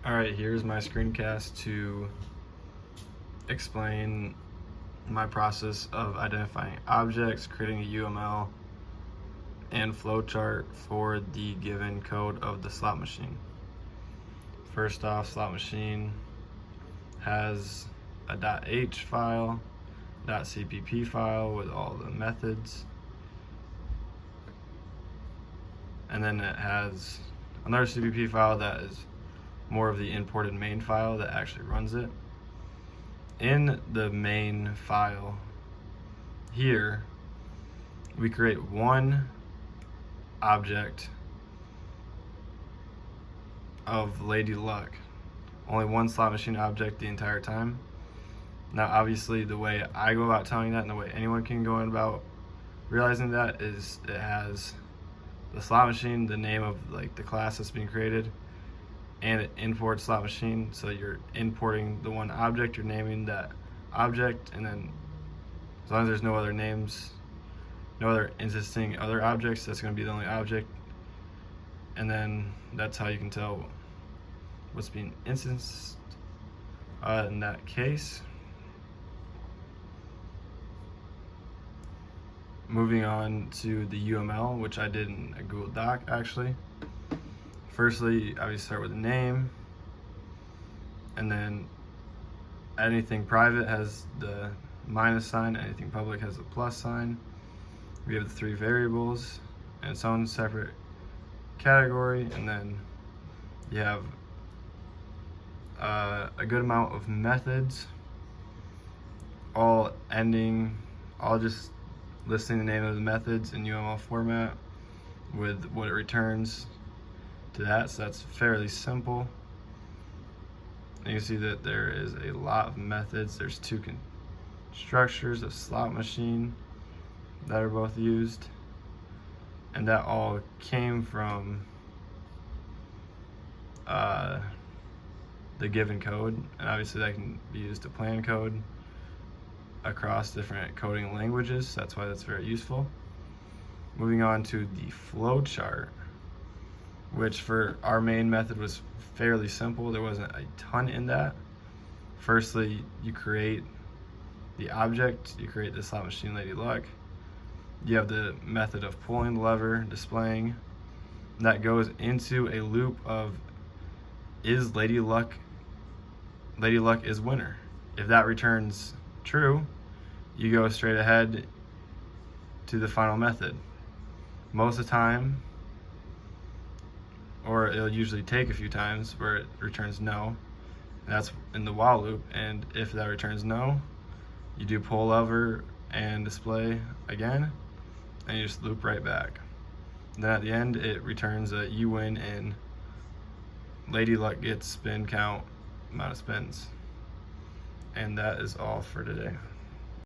Alright, here's my screencast to explain my process of identifying objects, creating a UML, and flowchart for the given code of the slot machine. First off, slot machine has a .h file, .cpp file with all the methods, and then it has another CPP file that is more of the imported main file that actually runs it. In the main file here, we create one object of Lady Luck, only one slot machine object the entire time. Now obviously the way I go about telling that and the way anyone can go about realizing that is it has the slot machine, the name of like the class that's being created, and it imports slot machine. So you're importing the one object, you're naming that object, and then as long as there's no other names, no other existing other objects, that's going to be the only object. And then that's how you can tell what's being instanced in that case. Moving on to the UML, which I did in a Google Doc actually. Firstly, I would start with a name, and then anything private has the minus sign, anything public has the plus sign. We have the three variables and its own separate category, and then you have a good amount of methods, all just listing the name of the methods in UML format with what it returns to that. So that's fairly simple. And you see that there is a lot of methods. There's two structures of slot machine that are both used, and that all came from the given code, and obviously that can be used to plan code across different coding languages. That's why that's very useful. Moving on to the flowchart, which for our main method was fairly simple. There wasn't a ton in that. Firstly, you create the object, you create the slot machine Lady Luck. You have the method of pulling the lever, displaying. That goes into a loop of is Lady Luck is winner. If that returns true, you go straight ahead to the final method. Most of the time, or it'll usually take a few times where it returns no. That's in the while loop, and if that returns no, you do pull lever and display again, and you just loop right back. Then at the end, it returns a you win, and Lady Luck gets spin count amount of spins. And that is all for today.